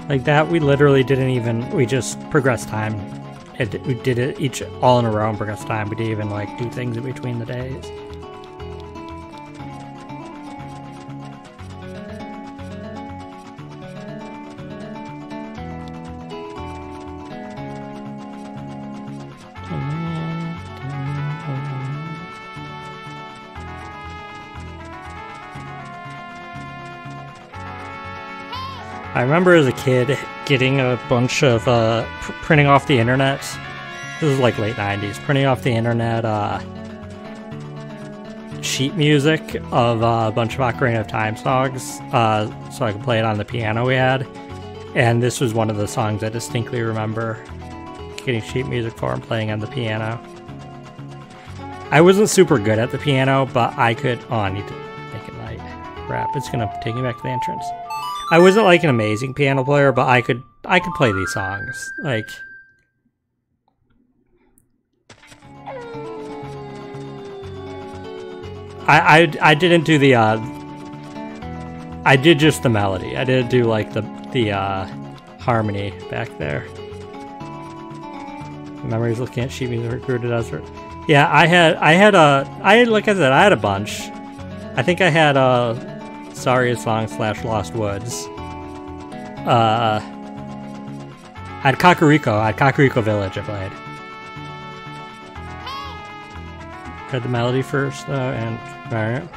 Like that, we literally didn't even, we just progressed time. We did it each all in a row and progressed time. We didn't even like do things in between the days. I remember as a kid getting a bunch of printing off the internet. This was like late 90s. Printing off the internet sheet music of a bunch of Ocarina of Time songs so I could play it on the piano we had. And this was one of the songs I distinctly remember getting sheet music for and playing on the piano. I wasn't super good at the piano, but I could... Oh, I need to make it light. Crap, it's gonna take me back to the entrance. I wasn't like an amazing piano player, but I could play these songs. Like I didn't do the I did just the melody. I didn't do like the harmony back there. Memories looking at sheet music recruited desert. Yeah, I had like I said, I had a bunch. I think I had Saria's Song / Lost Woods. I had Kakariko Village I played. Read the melody first, though, and Mario.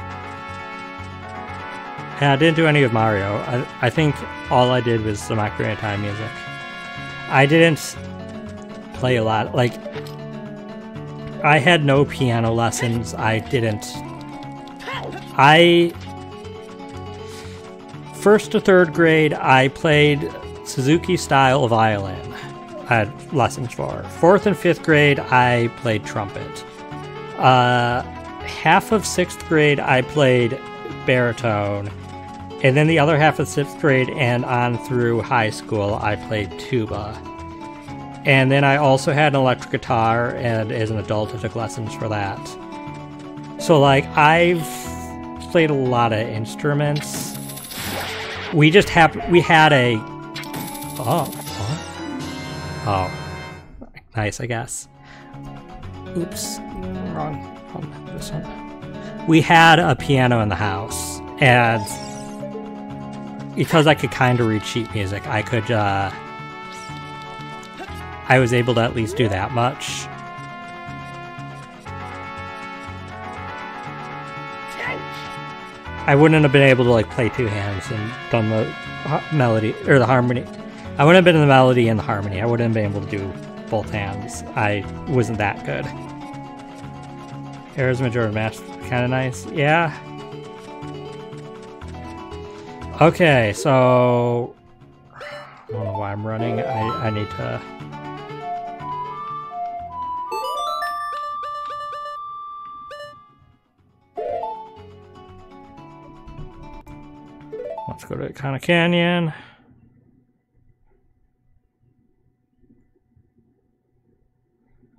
Yeah, I didn't do any of Mario. I think all I did was some Ocarina of Time music. I didn't play a lot. Like, I had no piano lessons. First to third grade, I played Suzuki-style violin. I had lessons for. Fourth and fifth grade, I played trumpet. Half of sixth grade, I played baritone. And then the other half of sixth grade and on through high school, I played tuba. And then I also had an electric guitar, and as an adult, I took lessons for that. So, like, I've played a lot of instruments. We had a... Oh, what? Oh. Nice, I guess. Oops. Wrong. This one. We had a piano in the house, and because I could kind of read sheet music, I was able to at least do that much. I wouldn't have been able to like play two hands and done the melody or the harmony. I wouldn't have been in the melody and the harmony. I wouldn't have been able to do both hands. I wasn't that good. Era's Majora Mask, kind of nice. Yeah. Okay, so I don't know why I'm running. I need to. Let's go to Icona Canyon.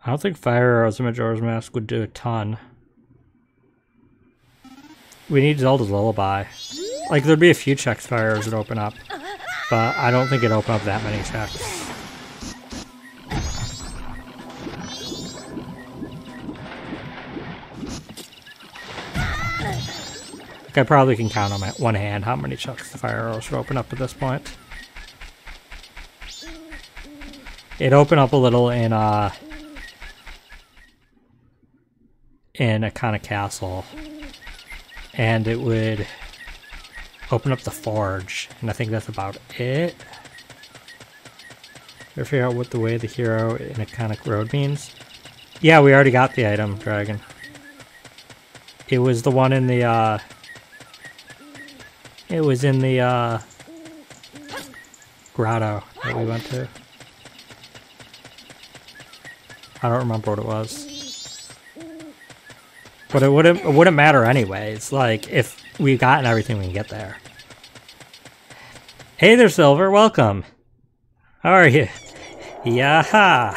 I don't think Fire Arrows and Majora's Mask would do a ton. We need Zelda's Lullaby. Like, there'd be a few checks Fire Arrows would open up, but I don't think it'd open up that many checks. I probably can count on my one hand how many checks the Fire Arrows would open up at this point. It'd open up a little in Icona Castle, and it would open up the forge, and I think that's about it. Ever figure out what the way of the hero in Iconic Road means? Yeah, we already got the item, Dragon. It was the one in the it was in the grotto that we went to. I don't remember what it was. But it wouldn't matter anyways. Like, if we've gotten everything, we can get there. Hey there, Silver. Welcome. How are you? Yaha!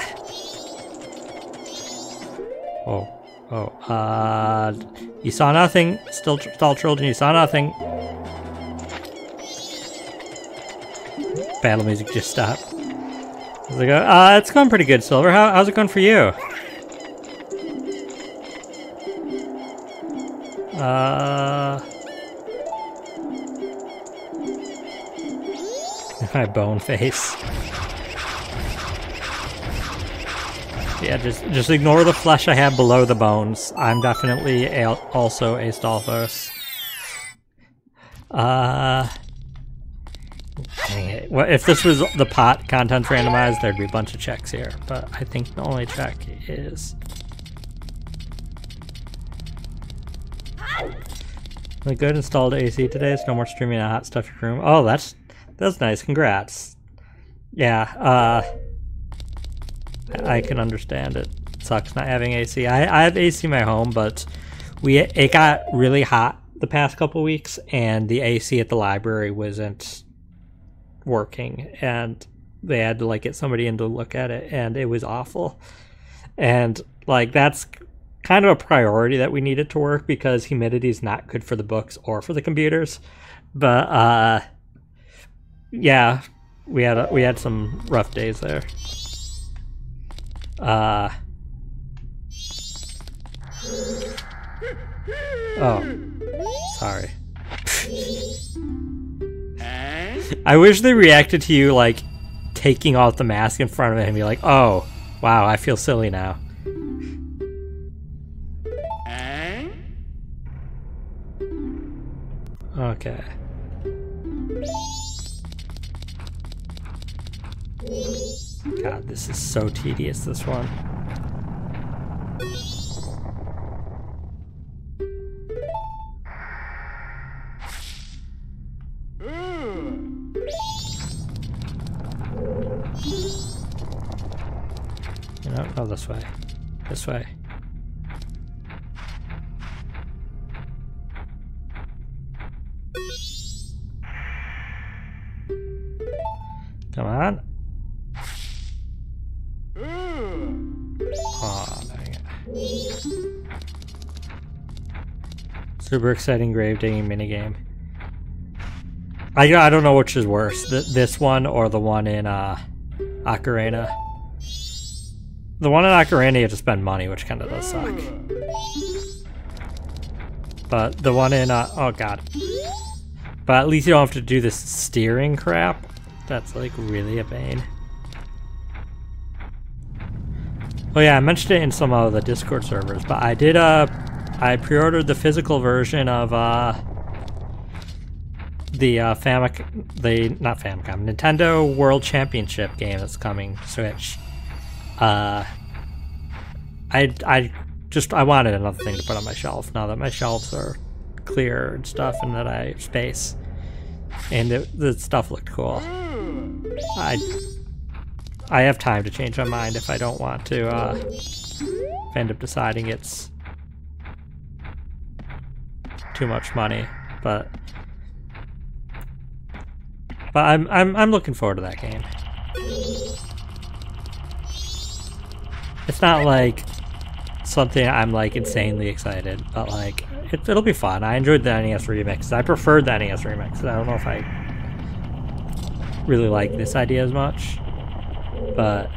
You saw nothing. Stall children, you saw nothing. Battle music just stopped. I was like, it's going pretty good, Silver. How's it going for you? My bone face. Yeah, just ignore the flesh I have below the bones. I'm definitely also a Stalfos. Dang it. Well, if this was the pot contents randomized, there'd be a bunch of checks here. But I think the only check is... Really good, installed AC today, so no more streaming a hot stuff room. Oh, that's nice, congrats. Yeah, I can understand it. Sucks not having AC. I have AC in my home, but it got really hot the past couple weeks, and the AC at the library wasn't working, and they had to like get somebody in to look at it, and it was awful. And like that's kind of a priority that we need it to work because humidity is not good for the books or for the computers. But yeah, we had some rough days there. Oh, sorry. I wish they reacted to you like taking off the mask in front of it and be like, oh, wow, I feel silly now. Okay. God, this is so tedious, this one. No, this way. This way. Come on. Oh, dang it. Super exciting grave digging minigame. I don't know which is worse, this one or the one in Ocarina. The one in Ocarina you have to spend money, which kind of does suck. But the one in oh god. But at least you don't have to do this steering crap. That's like really a pain. Oh yeah, I mentioned it in some of the Discord servers, but I did I pre-ordered the physical version of the Nintendo World Championship game that's coming to Switch. I wanted another thing to put on my shelf now that my shelves are clear and stuff and that I have space. And the stuff looked cool. I have time to change my mind if I don't want to if I end up deciding it's too much money, but I'm looking forward to that game. It's not like something I'm like insanely excited, but like it'll be fun. I enjoyed the NES remix. I preferred the NES remix. I don't know if I really like this idea as much, but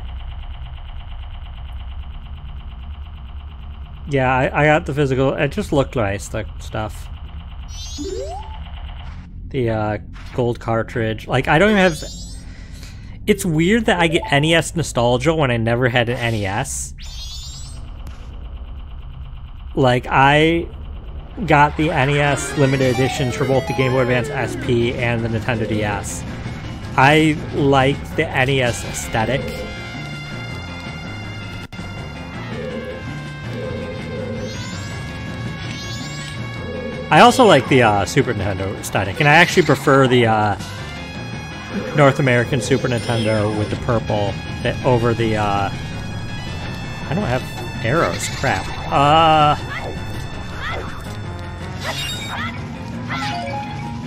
yeah, I got the physical. It just looked nice, the stuff. The gold cartridge. Like I don't even have. It's weird that I get NES nostalgia when I never had an NES. Like, I got the NES limited editions for both the Game Boy Advance SP and the Nintendo DS. I like the NES aesthetic. I also like the Super Nintendo aesthetic, and I actually prefer the North American Super Nintendo with the purple over the I don't have arrows, crap.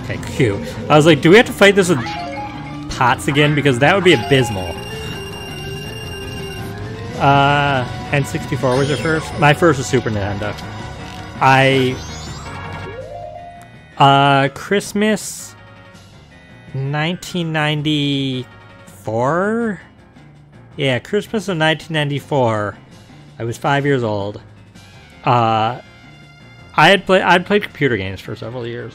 Okay, cute. I was like, do we have to fight this with pots again? Because that would be abysmal. N64 was your first? My first was Super Nintendo. Christmas 1994? Yeah, Christmas of 1994. I was 5 years old. I'd played computer games for several years,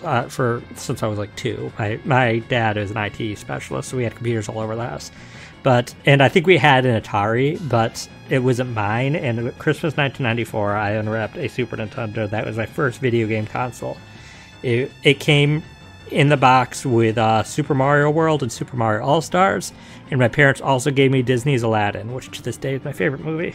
since I was like 2. My dad is an IT specialist, so we had computers all over the house. And I think we had an Atari, but it wasn't mine. And Christmas 1994, I unwrapped a Super Nintendo. That was my first video game console. It came in the box with Super Mario World and Super Mario All-Stars, and my parents also gave me Disney's Aladdin, which to this day is my favorite movie.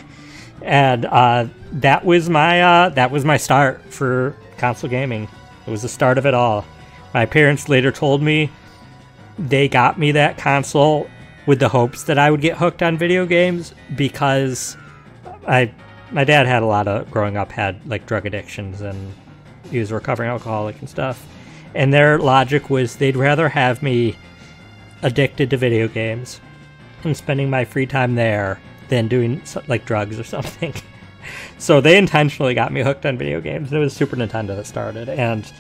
And that was my start for console gaming. It was the start of it all. My parents later told me they got me that console with the hopes that I would get hooked on video games, because my dad had growing up had like drug addictions, and he was a recovering alcoholic and stuff. And their logic was they'd rather have me addicted to video games and spending my free time there than doing like drugs or something. So they intentionally got me hooked on video games. It was Super Nintendo that started, and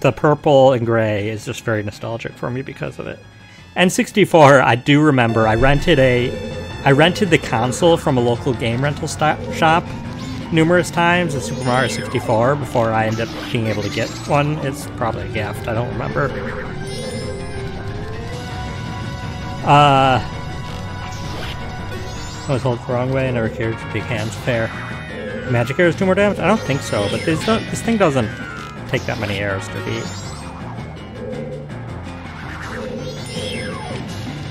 the purple and gray is just very nostalgic for me because of it. N64, I do remember. I rented the console from a local game rental shop numerous times in Super Mario 64 before I ended up being able to get one. It's probably a gift. I don't remember. I was told the wrong way. I never cared for big hands. Fair. Magic arrows do more damage? I don't think so, but this thing doesn't take that many arrows to beat.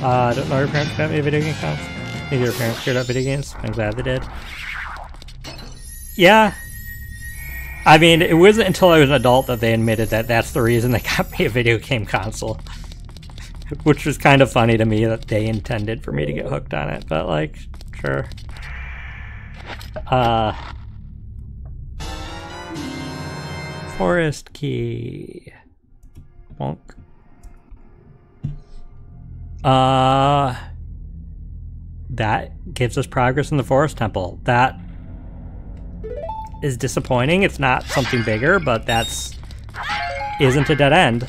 I don't know your parents got me a video game console. Maybe your parents cared about video games. I'm glad they did. Yeah. I mean, it wasn't until I was an adult that they admitted that that's the reason they got me a video game console. Which was kind of funny to me that they intended for me to get hooked on it, but like, sure. Forest key. Wonk. That gives us progress in the Forest Temple. That is disappointing. It's not something bigger, but isn't a dead end.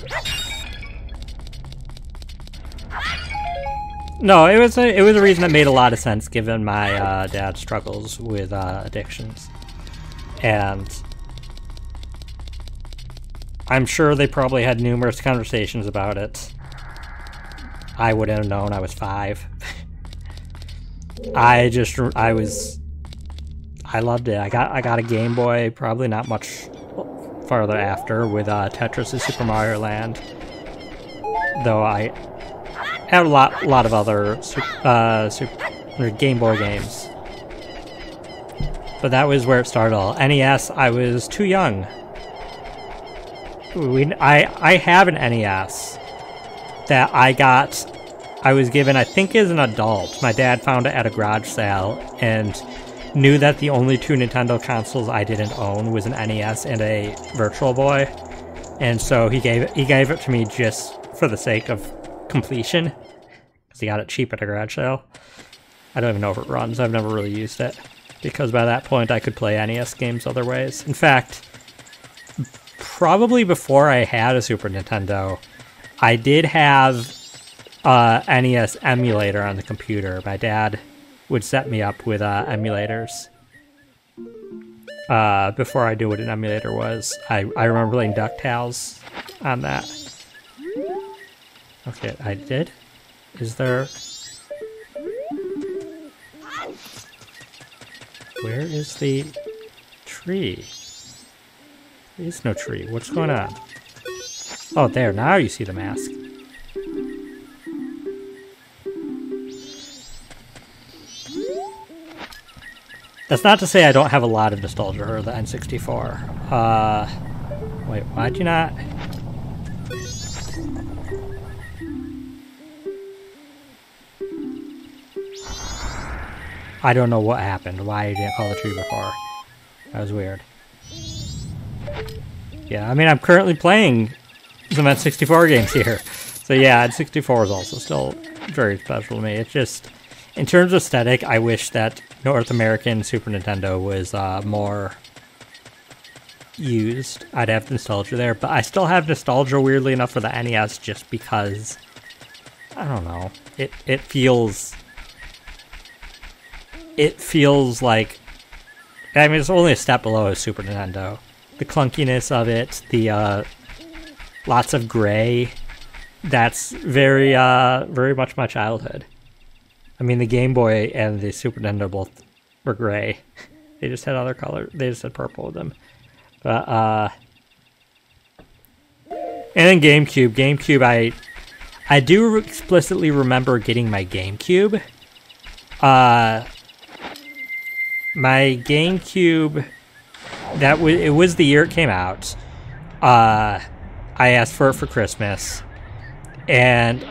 No, it was a reason that made a lot of sense given my dad's struggles with addictions. And I'm sure they probably had numerous conversations about it. I wouldn't have known. I was 5. I loved it. I got a Game Boy probably not much farther after with Tetris and Super Mario Land. Though I had a lot of other Game Boy games. But that was where it started all. NES, I was too young. I have an NES that I was given, I think, as an adult. My dad found it at a garage sale and knew that the only 2 Nintendo consoles I didn't own was an NES and a Virtual Boy. And so he gave it to me just for the sake of completion, because he got it cheap at a garage sale. I don't even know if it runs. I've never really used it, because by that point I could play NES games other ways. In fact, probably before I had a Super Nintendo, I did have NES emulator on the computer. My dad would set me up with emulators. Before I knew what an emulator was, I remember playing DuckTales on that. Okay, I did? Is there... Where is the tree? There is no tree. What's going on? Oh, there. Now you see the mask. That's not to say I don't have a lot of nostalgia for the N64. Wait, why'd you not... I don't know what happened, why you didn't call the tree before. That was weird. Yeah, I mean, I'm currently playing some N64 games here. So yeah, N64 is also still very special to me. It's just, in terms of aesthetic, I wish that North American Super Nintendo was more used. I'd have nostalgia there, but I still have nostalgia, weirdly enough, for the NES just because I don't know. It feels like, I mean, it's only a step below a Super Nintendo. The clunkiness of it, the lots of gray. That's very much my childhood. I mean, the Game Boy and the Super Nintendo both were gray. They just had other colors. They just had purple with them. But and then GameCube. GameCube, I do explicitly remember getting my GameCube. My GameCube, it was the year it came out. I asked for it for Christmas, and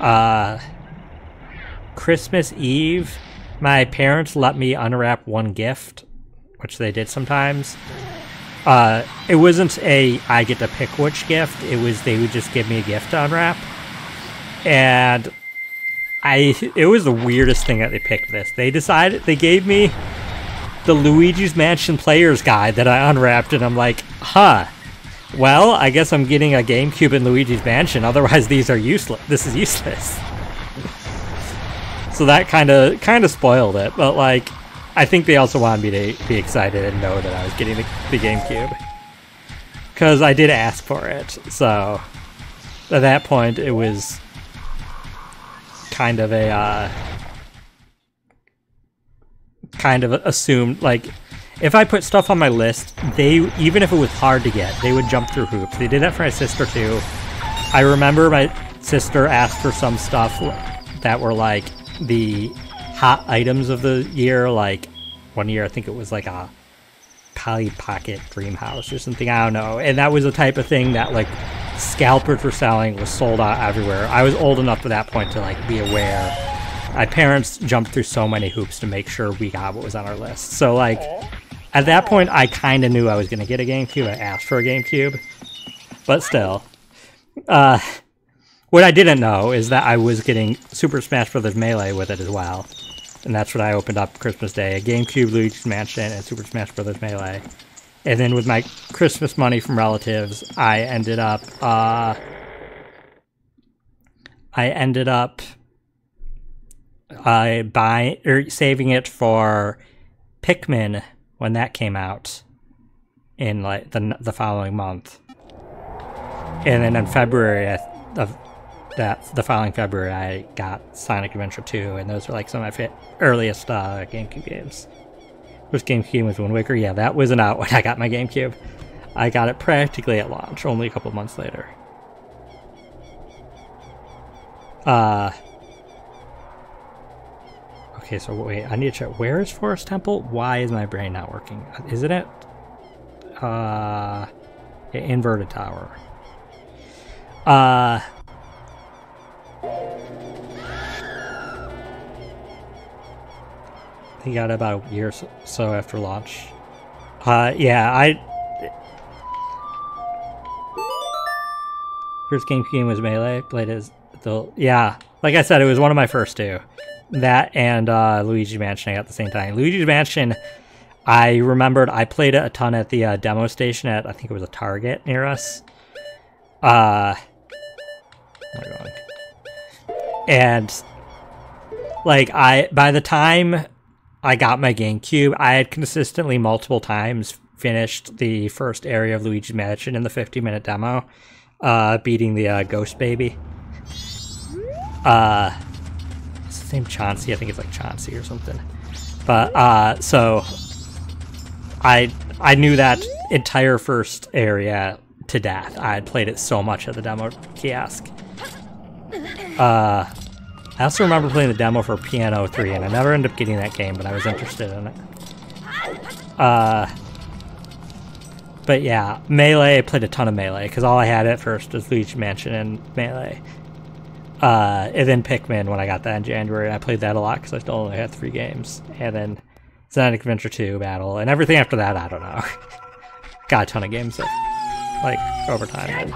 Christmas Eve, my parents let me unwrap one gift, which they did sometimes. It wasn't a I get to pick which gift. It was they would just give me a gift to unwrap, and it was the weirdest thing that they picked this. They gave me the Luigi's Mansion Player's Guide that I unwrapped, and I'm like, huh. Well, I guess I'm getting a GameCube in Luigi's Mansion. Otherwise, these are useless. This is useless. So that kind of spoiled it. But like, I think they also wanted me to be excited and know that I was getting the GameCube, because I did ask for it. So at that point, it was kind of assumed, like, if I put stuff on my list, even if it was hard to get, they would jump through hoops. They did that for my sister too. I remember my sister asked for some stuff that were like the hot items of the year. Like one year, I think it was like a Polly Pocket Dream House or something. I don't know. And that was the type of thing that like scalpers were selling, was sold out everywhere. I was old enough at that point to like be aware. My parents jumped through so many hoops to make sure we got what was on our list. So like, at that point, I kind of knew I was going to get a GameCube. I asked for a GameCube. But still. What I didn't know is that I was getting Super Smash Bros. Melee with it as well. And that's what I opened up Christmas Day. A GameCube, Luigi's Mansion, and Super Smash Bros. Melee. And then with my Christmas money from relatives, I ended up saving it for Pikmin when that came out in like the following month. And then in February the following February, I got Sonic Adventure 2, and those were like some of my earliest GameCube games. First GameCube was Wind Waker. Yeah, that wasn't out when I got my GameCube. I got it practically at launch, only a couple months later. Okay, so wait, I need to check. Where is Forest Temple? Why is my brain not working? Is it at Inverted Tower? I got about a year or so after launch. Yeah, first GameCube was Melee. Played as yeah, like I said, it was one of my first two. That and Luigi's Mansion I got at the same time. Luigi's Mansion, I remembered I played it a ton at the demo station at, I think it was a Target near us. Where am I going? And like by the time I got my GameCube, I had consistently multiple times finished the first area of Luigi's Mansion in the 50-minute demo, beating the Ghost Baby. It's the name Chauncey. I think it's like Chauncey or something. But so I knew that entire first area to death. I had played it so much at the demo kiosk. I also remember playing the demo for Piano 3, and I never ended up getting that game, but I was interested in it. But yeah, Melee, I played a ton of Melee, because all I had at first was Luigi's Mansion and Melee. And then Pikmin when I got that in January. I played that a lot because I still only had 3 games. And then Sonic Adventure 2 Battle, and everything after that, I don't know. Got a ton of games that, like, over time.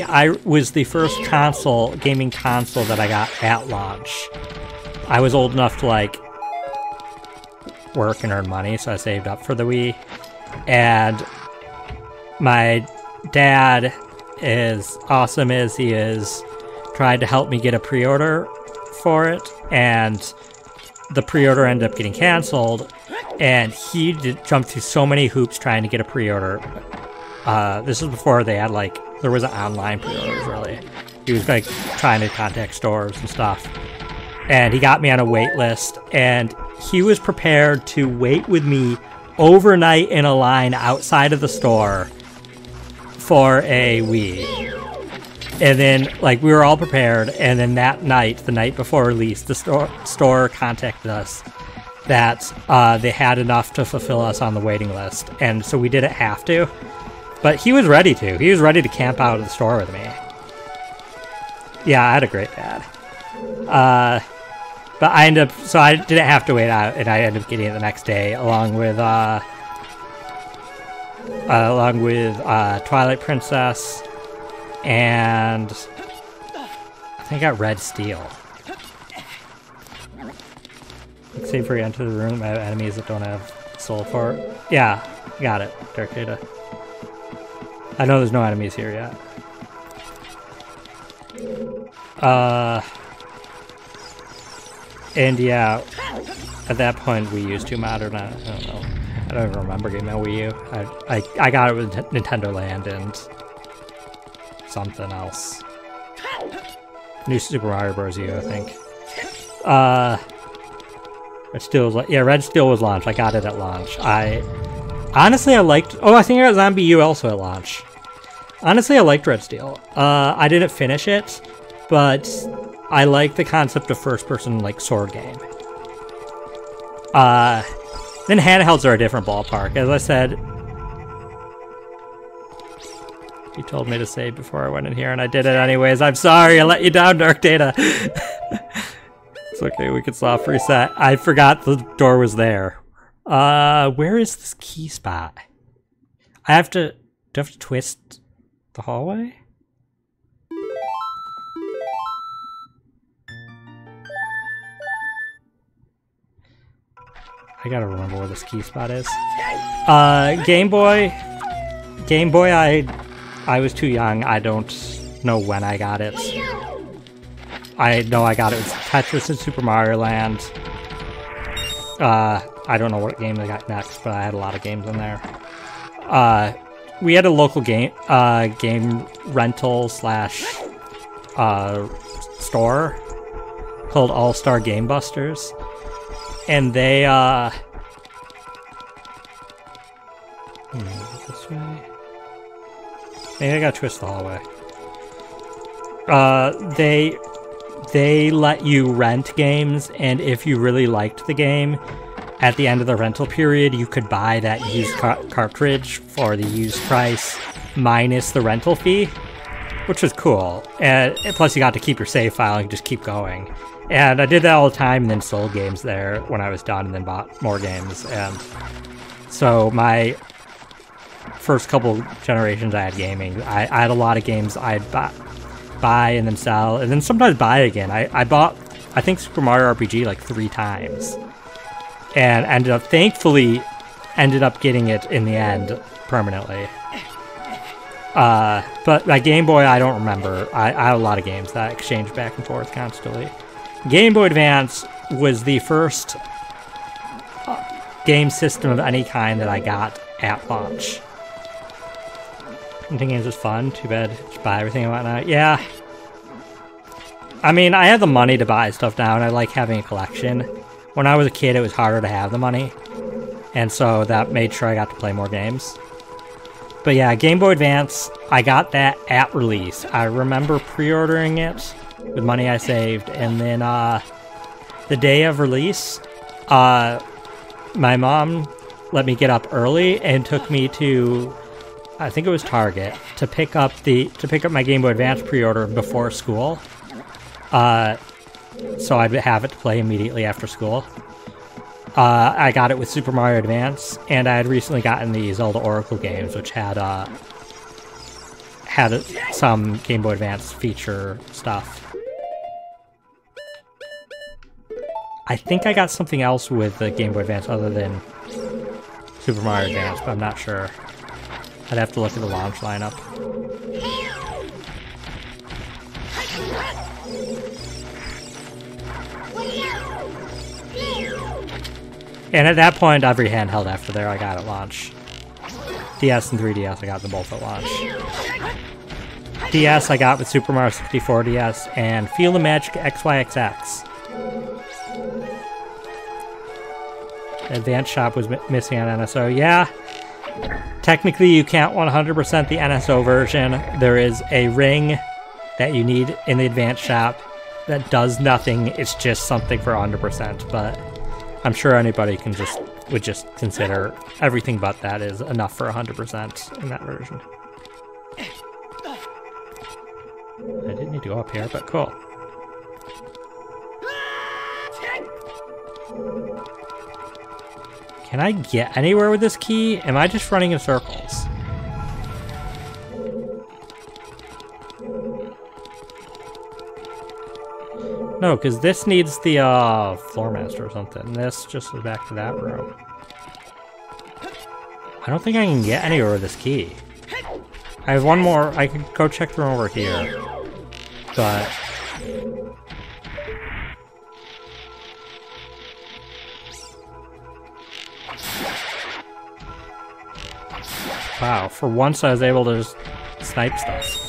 I was the first gaming console that I got at launch. I was old enough to, like, work and earn money, so I saved up for the Wii. And my dad as awesome as he is, tried to help me get a pre-order for it, and the pre-order ended up getting canceled, and he jumped through so many hoops trying to get a pre-order. This was before they had, like, there was an online pre-orders, really. He was, like, trying to contact stores and stuff. And he got me on a wait list, and he was prepared to wait with me overnight in a line outside of the store for a Wii. And then, like, we were all prepared, and then that night, the night before release, the store contacted us that they had enough to fulfill us on the waiting list, and so we didn't have to. But he was ready to. He was ready to camp out of the store with me. Yeah, I had a great dad. But I ended up, so I didn't have to wait out, and I ended up getting it the next day, along with Twilight Princess, and I think I got Red Steel. Save for you enter the room. I have enemies that don't have soul for it. Yeah, got it. Dark Data. I know there's no enemies here yet. And yeah, at that point we used Too Modern. I don't know. I don't even remember getting my Wii U. I got it with Nintendo Land and something else. New Super Mario Bros. U, I think. Red Steel was, yeah, Red Steel was launched. I got it at launch. Honestly, I liked... Oh, I think I got Zombie U also at launch. Honestly, I liked Red Steel. I didn't finish it, but I like the concept of first-person, like, sword game. Then handhelds are a different ballpark. As I said, you told me to save before I went in here, and I did it anyways. I'm sorry, I let you down, Dark Data. It's okay, we can soft reset. I forgot the door was there. Where is this key spot? Do I have to twist the hallway? I gotta remember where this key spot is. Game Boy, I was too young. I don't know when I got it. I know I got it with Tetris and Super Mario Land. I don't know what game I got next, but I had a lot of games in there. We had a local game rental slash store called All Star Game Busters, and they this way. Maybe I gotta twist the hallway. They let you rent games, and if you really liked the game, at the end of the rental period, you could buy that used cartridge for the used price minus the rental fee, which was cool. And plus, you got to keep your save file and just keep going. And I did that all the time, and then sold games there when I was done, and then bought more games. And so my first couple generations I had gaming, I had a lot of games I'd buy and then sell, and then sometimes buy again. I bought, I think, Super Mario RPG like 3 times, and thankfully ended up getting it in the end permanently. But my Game Boy, I don't remember. I have a lot of games that I exchange back and forth constantly. Game Boy Advance was the first game system of any kind that I got at launch. Hunting games is fun. Too bad just buy everything and whatnot. Yeah. I mean, I have the money to buy stuff now, and I like having a collection. When I was a kid, it was harder to have the money, and so that made sure I got to play more games. But yeah, Game Boy Advance, I got that at release. I remember pre-ordering it with money I saved, and then the day of release, my mom let me get up early and took me to, I think it was Target, to pick up my Game Boy Advance pre-order before school. So I'd have it to play immediately after school. I got it with Super Mario Advance, and I had recently gotten the Zelda Oracle games, which had some Game Boy Advance feature stuff. I think I got something else with the Game Boy Advance other than Super Mario Advance, but I'm not sure. I'd have to look at the launch lineup. And at that point, every handheld after there I got at launch. DS and 3DS, I got them both at launch. DS I got with Super Mario 64 DS and Feel the Magic XYXX. The Advanced Shop was missing on NSO. Yeah, technically you can't 100% the NSO version. There is a ring that you need in the Advanced Shop that does nothing. It's just something for 100%, but I'm sure anybody would just consider everything but that is enough for 100% in that version. I didn't need to go up here, but cool. Can I get anywhere with this key? Am I just running in circles? No, because this needs the floor master or something. This just goes back to that room. I don't think I can get anywhere with this key. I have one more. I can go check the room over here. But wow, for once I was able to just snipe stuff.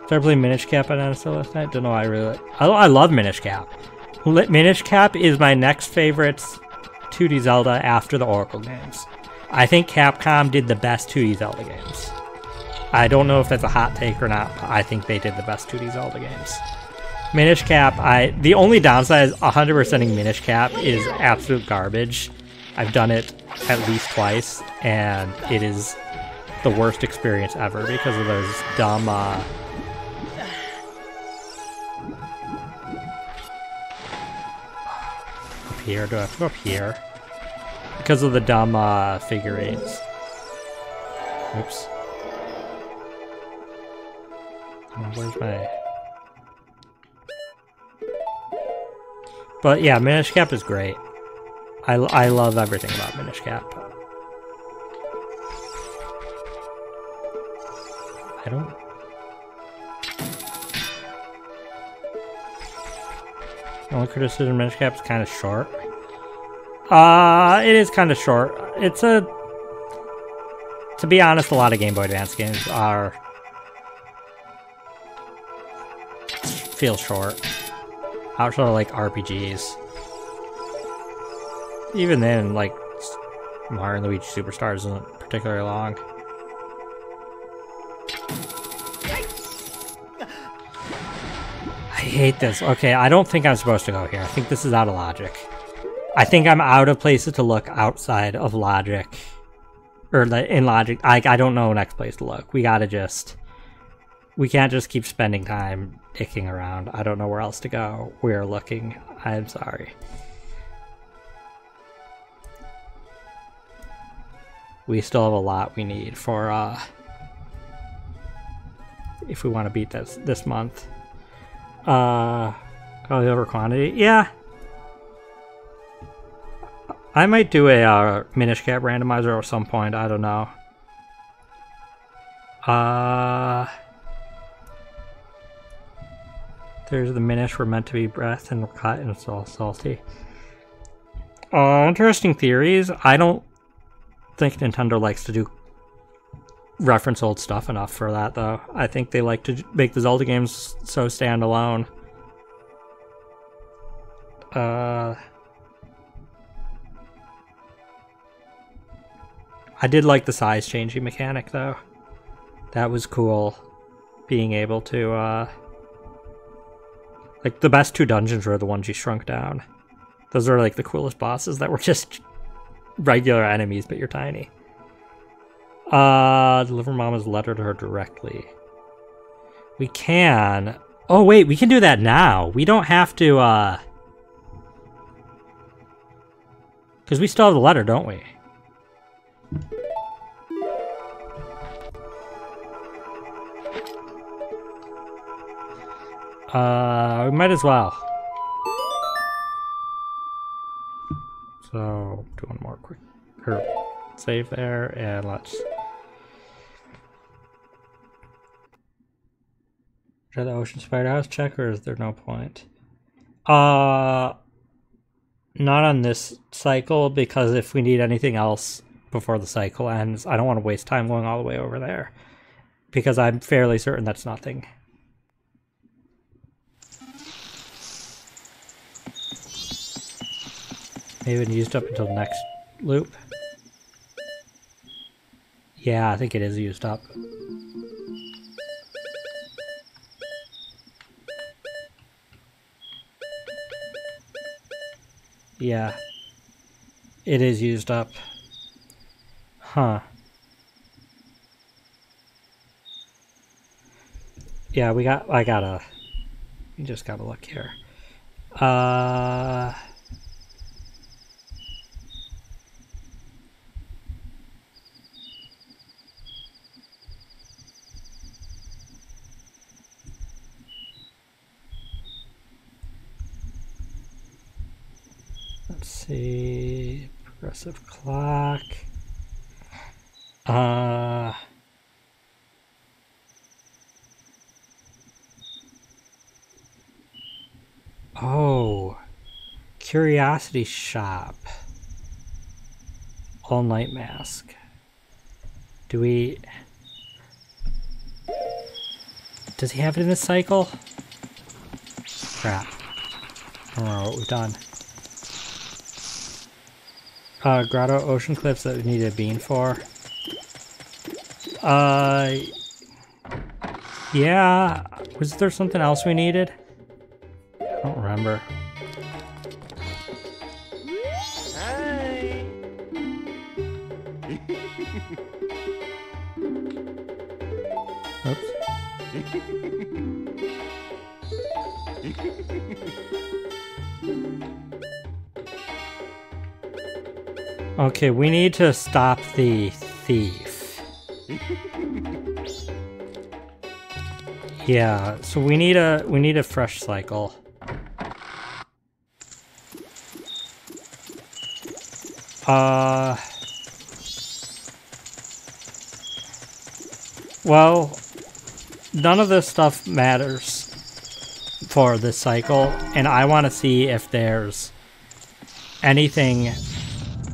Started playing Minish Cap on NSO last night. Don't know. I love Minish Cap. Minish Cap is my next favorite 2D Zelda after the Oracle games. I think Capcom did the best 2D Zelda games. I don't know if that's a hot take or not, but I think they did the best 2D Zelda games. Minish Cap, the only downside is 100%ing Minish Cap is absolute garbage. I've done it at least twice, and it is the worst experience ever because of those dumb up here. Do I have to go up here? Because of the dumb figurines. Oops. Where's my... But yeah, Minish Cap is great. I love everything about Minish Cap. I don't... The only criticism of Minish Cap is kind of short. It is kind of short. It's a... To be honest, a lot of Game Boy Advance games are... feel short. Outside of like RPGs. Even then, like Mario and Luigi Superstars isn't particularly long. I hate this. Okay, I don't think I'm supposed to go here. I think this is out of logic. I think I'm out of places to look outside of logic. Or in logic. I don't know next place to look. We gotta just... We can't just keep spending time icking around. I don't know where else to go. We're looking. I'm sorry. We still have a lot we need for, if we want to beat this month. Quality over quantity? Yeah. I might do a Minish Cap randomizer at some point. I don't know. There's the Minish were meant to be breath and were cut and it's all salty. Interesting theories. I don't think Nintendo likes to do reference old stuff enough for that, though. I think they like to make the Zelda games so standalone. I did like the size changing mechanic, though. That was cool. Being able to, like, the best two dungeons were the ones you shrunk down. Those are, like, the coolest bosses that were just regular enemies, but you're tiny. Deliver Mama's letter to her directly. We can... Oh, wait, we can do that now. We don't have to, because we still have the letter, don't we? We might as well. So, do one more quick save there, and let's... Try the Ocean Spider House check, or is there no point? Not on this cycle, because if we need anything else before the cycle ends, I don't want to waste time going all the way over there, because I'm fairly certain that's nothing. Maybe it's used up until the next loop. Yeah, I think it is used up. Yeah, it is used up. Huh. Yeah, we just gotta look here. Let's see, progressive clock. Oh, Curiosity Shop. All Night Mask. Does he have it in this cycle? Crap. I don't know what we've done. Grotto Ocean Cliffs that we needed a bean for. Yeah. Was there something else we needed? I don't remember. Hi. Oops. Okay, we need to stop the thief. Yeah, so we need a fresh cycle. Well, none of this stuff matters for this cycle, and I want to see if there's anything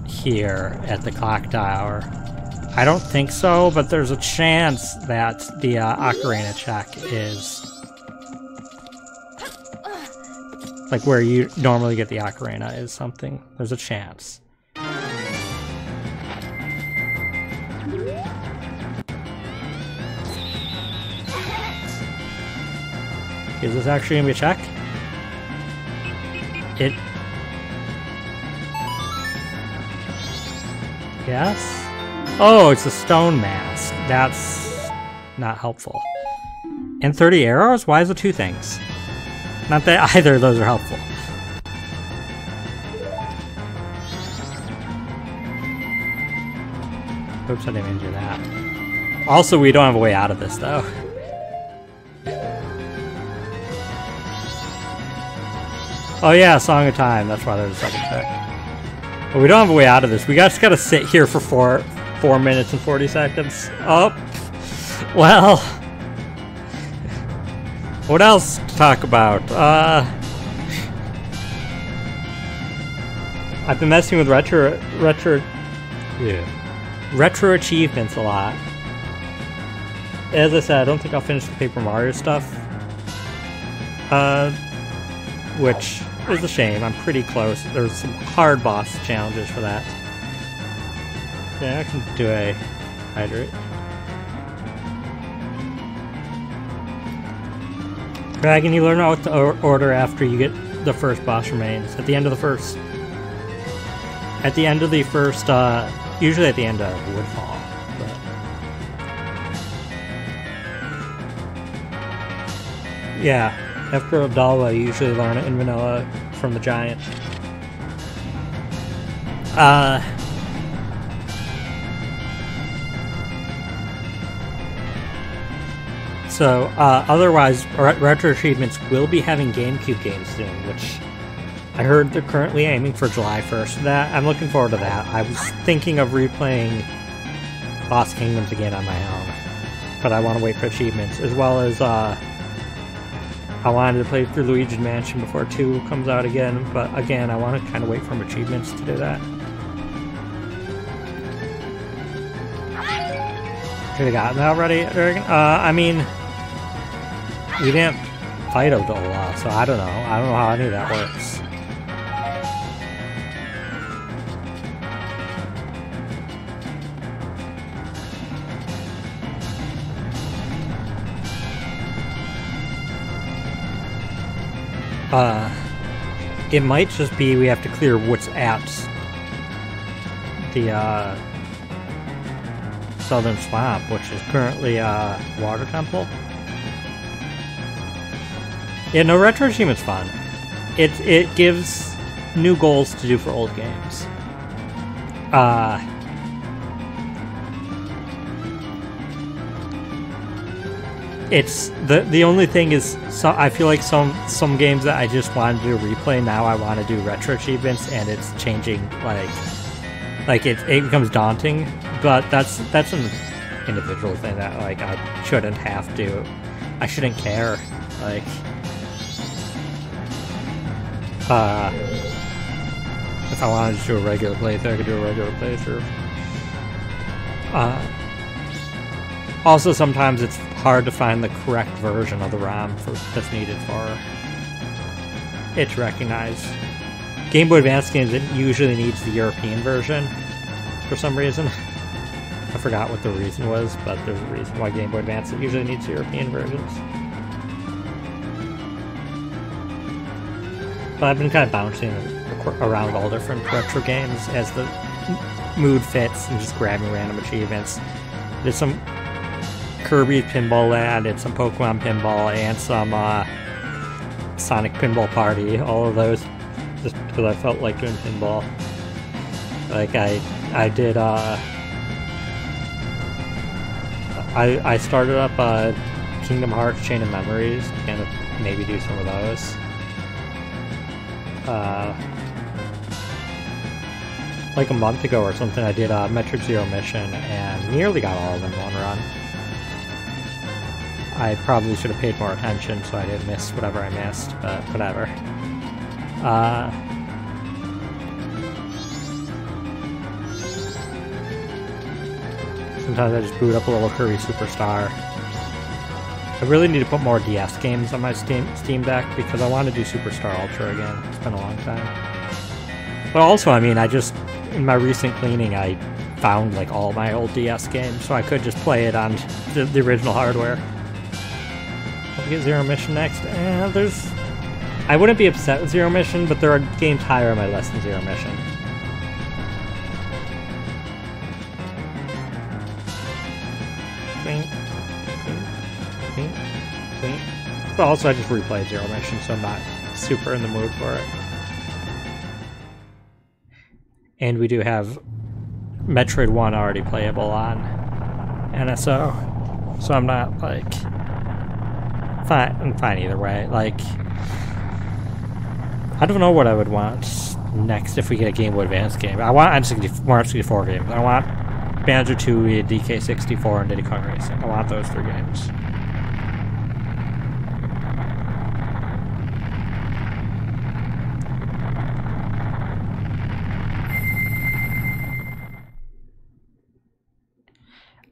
here at the clock tower. I don't think so, but there's a chance that the ocarina check is like where you normally get the ocarina is something. There's a chance. Is this actually gonna be a check? It... Yes? Oh, it's a stone mask. That's not helpful. And 30 arrows? Why is it 2 things? Not that either of those are helpful. Oops, I didn't mean to do that. Also, we don't have a way out of this, though. Oh yeah, Song of Time. That's why there's a second check. But we don't have a way out of this. We just gotta sit here for 4 minutes and 40 seconds. Oh, well. What else to talk about? I've been messing with retro achievements a lot. As I said, I don't think I'll finish the Paper Mario stuff. Which is a shame. I'm pretty close. There's some hard boss challenges for that. Yeah, I can do a hydrate. Dragon, you learn what to order after you get the first boss remains. At the end of the first... At the end of the first, usually at the end of Woodfall. But... Yeah, after Abdallah, you usually learn it in vanilla from the giant. So, otherwise, Retro Achievements will be having GameCube games soon, which I heard they're currently aiming for July 1st. That I'm looking forward to that. I was thinking of replaying Lost Kingdoms again on my own, but I want to wait for achievements, as well as I wanted to play through Luigi's Mansion before 2 comes out again, but again, I want to kind of wait for achievements to do that. Could have gotten that already, I mean, we didn't fight Abdullah, so I don't know. I don't know how any of that works. It might just be we have to clear what's at the, Southern Swamp, which is currently, Water Temple. Yeah, no, Retro Achievement's fun. It gives new goals to do for old games. It's the only thing is, so I feel like some games that I just wanted to replay, now I want to do retro achievements, and it's changing, like it becomes daunting. But that's an individual thing that, like, I shouldn't have to. I shouldn't care. Like, if I wanted to do a regular playthrough, I could do a regular playthrough. Also, sometimes it's hard to find the correct version of the ROM that's needed for it to recognize. Game Boy Advance games, it usually needs the European version for some reason. I forgot what the reason was, but there's a reason why Game Boy Advance it usually needs European versions. But I've been kind of bouncing around all different retro games as the mood fits and just grabbing random achievements. Did some Kirby Pinball Land, did some Pokemon Pinball, and some Sonic Pinball Party. All of those just because I felt like doing pinball. Like I did I started up Kingdom Hearts Chain of Memories to kind of maybe do some of those. Like a month ago or something, I did Metroid Zero Mission and nearly got all of them in one run. I probably should have paid more attention so I didn't miss whatever I missed, but whatever. Sometimes I just boot up a little Kirby Superstar. I really need to put more DS games on my Steam Deck because I want to do Superstar Ultra again. It's been a long time. But also, I mean, in my recent cleaning, I found like all my old DS games, so I could just play it on the original hardware. I'll get Zero Mission next. I wouldn't be upset with Zero Mission, but there are games higher on my list than Zero Mission. But also I just replayed Zero Mission, so I'm not super in the mood for it. And we do have Metroid 1 already playable on NSO, so I'm not like I'm fine either way. Like, I don't know what I would want next if we get a Game Boy Advance game. I want more N64 games. I want Banjo-Tooie, DK64, and Diddy Kong Racing. I want those 3 games.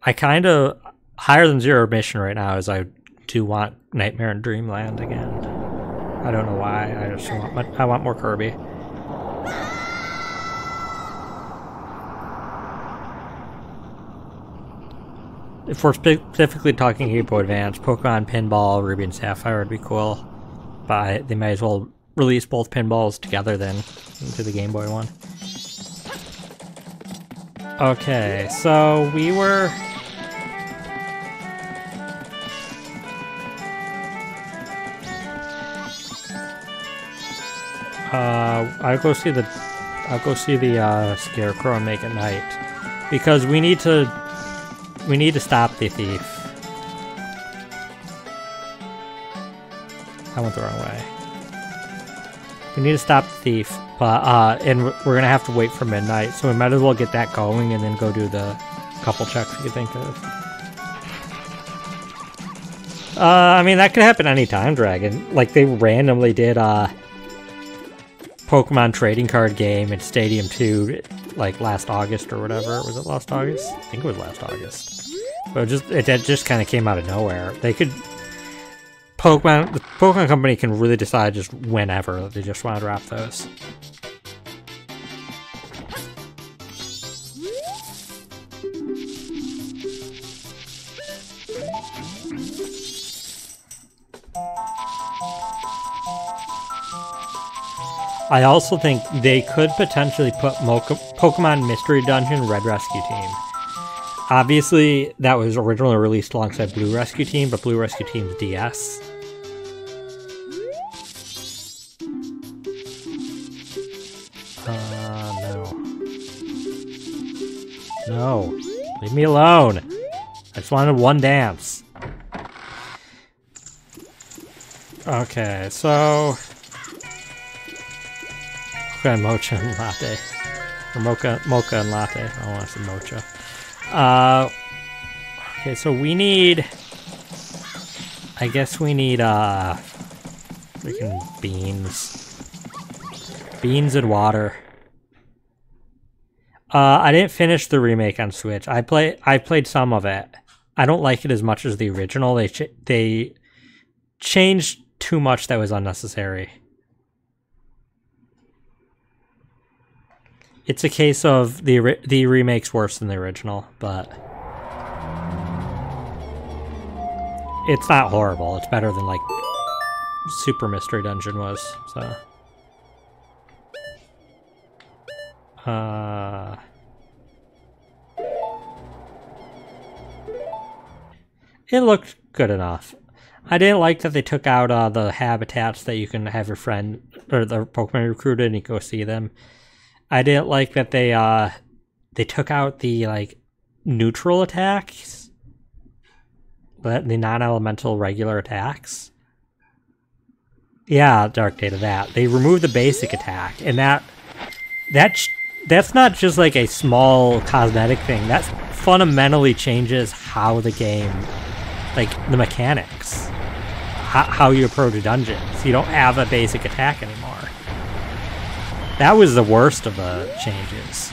I kind of higher than Zero Mission right now is I do want Nightmare in Dreamland again. I don't know why. I want more Kirby. If we're specifically talking Game Boy Advance, Pokemon Pinball, Ruby and Sapphire would be cool. But they might as well release both pinballs together then into the Game Boy one. Okay, so we were... I'll go see the Scarecrow and make it night because we need to stop the thief. I went the wrong way. We need to stop the thief, but and we're gonna have to wait for midnight, so we might as well get that going and then go do the couple checks we could think of. I mean, that could happen anytime, Dragon. Like, they randomly did a Pokemon trading card game in Stadium 2, like, last August or whatever. Was it last August? I think it was last August. But it just kind of came out of nowhere. They could... the Pokemon Company can really decide just whenever that they just want to drop those. I also think they could potentially put Pokemon Mystery Dungeon Red Rescue Team. Obviously, that was originally released alongside Blue Rescue Team, but Blue Rescue Team's DS. No. No. Leave me alone. I just wanted one dance. Okay, so... Mocha and Mocha and Latte. Or Mocha and Latte. I don't want to say Mocha. Okay, so we need... I guess we need, freaking beans. Beans and water. I didn't finish the remake on Switch. I played some of it. I don't like it as much as the original. They changed too much that was unnecessary. It's a case of the remake's worse than the original, but it's not horrible. It's better than like Super Mystery Dungeon was. So, it looked good enough. I didn't like that they took out the habitats that you can have your friend or the Pokemon recruited and you go see them. I didn't like that they took out the like neutral attacks, but the non-elemental regular attacks. Yeah, Dark Data. That they removed the basic attack, and that's not just like a small cosmetic thing. That fundamentally changes how the game, like the mechanics, how you approach dungeons. You don't have a basic attack anymore. That was the worst of the changes.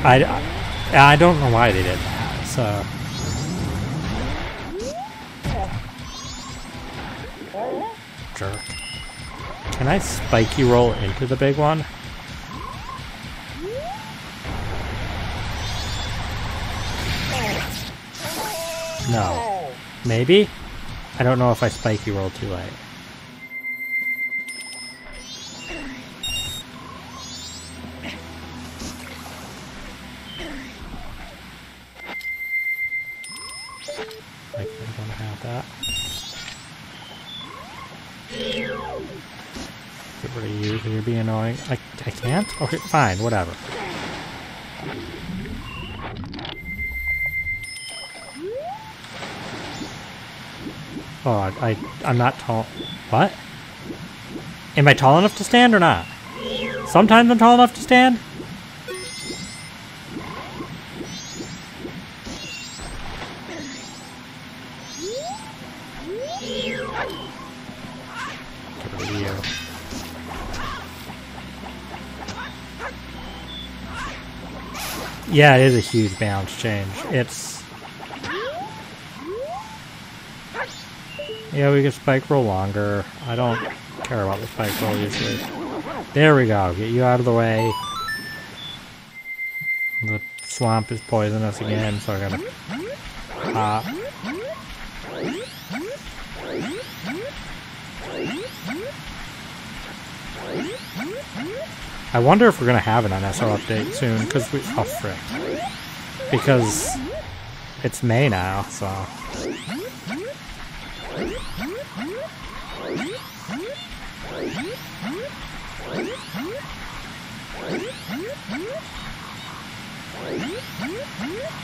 I don't know why they did that, so... Jerk. Can I spiky roll into the big one? No. Maybe? I don't know if I spiky rolled too late. I don't have that. Get rid of you, because you're being annoying. I can't? Okay, fine, whatever. Oh, I'm not tall. What? Am I tall enough to stand or not? Sometimes I'm tall enough to stand? Get rid of you. Yeah, it is a huge balance change. It's... Yeah, we can spike roll longer. I don't care about the spike roll usually. There we go. Get you out of the way. The swamp is poisonous again, so I gotta pop. I wonder if we're gonna have an NSO update soon, because we... Oh, frick. Because it's May now, so...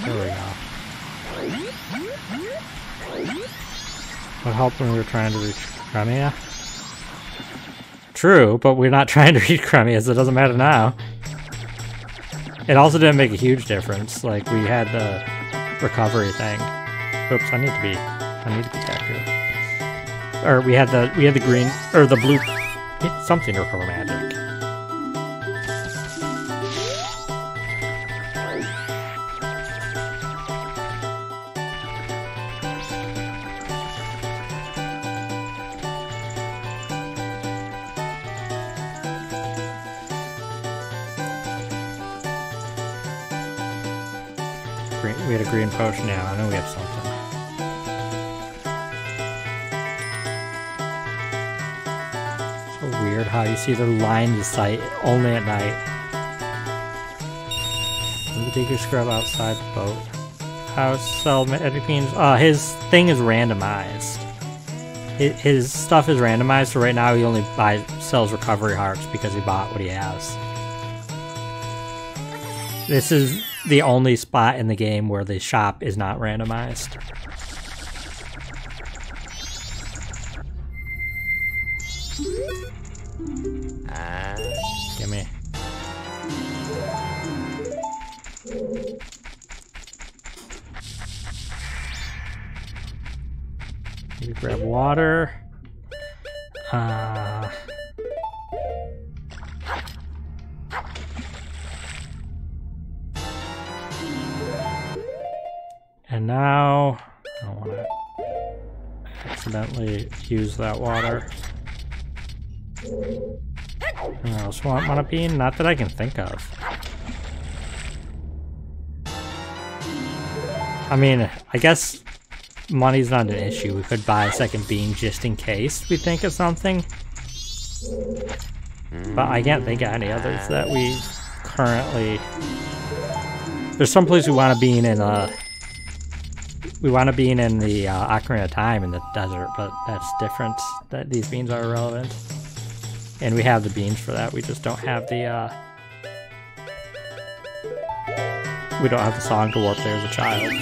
There we go. What helped when we were trying to reach Crimea? True, but we're not trying to reach Crimea, so it doesn't matter now. It also didn't make a huge difference. Like, we had recovery thing. Oops, I need to be back here. Or we had the green or the blue something to recover magic. We had a green potion now. I know we have something. So weird how you see their line of sight only at night. The digger scrub outside the boat. House, sell magic beans. His thing is randomized. His stuff is randomized, so right now he only sells recovery hearts because he bought what he has. This is the only spot in the game where the shop is not randomized. Gimme. You grab water. And now, I don't want to accidentally use that water. Anyone else want mana bean? Not that I can think of. I mean, I guess money's not an issue. We could buy a second bean just in case we think of something. But I can't think of any others that we currently... There's some place we want a bean in we want a bean in the Ocarina of Time in the desert, but that's different. That these beans are irrelevant. And we have the beans for that, we just don't have the we don't have the song to warp there as a child.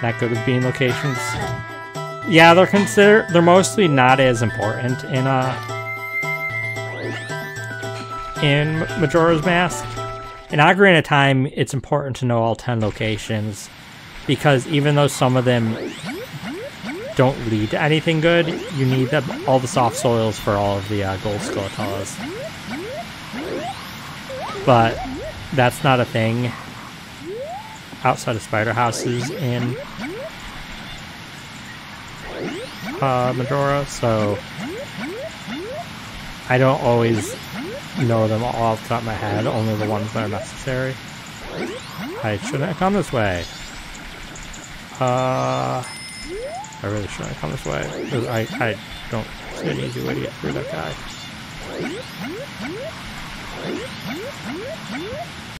Not good with bean locations. Yeah, they're mostly not as important in Majora's Mask. In Ocarina of Time, it's important to know all 10 locations, because even though some of them don't lead to anything good, you need all the soft soils for all of the gold skeletons. But that's not a thing outside of spider houses in Majora, so I don't always know them all off the top of my head, only the ones that are necessary. I shouldn't have come this way. I really shouldn't have come this way. I don't see an easy way to get through that guy.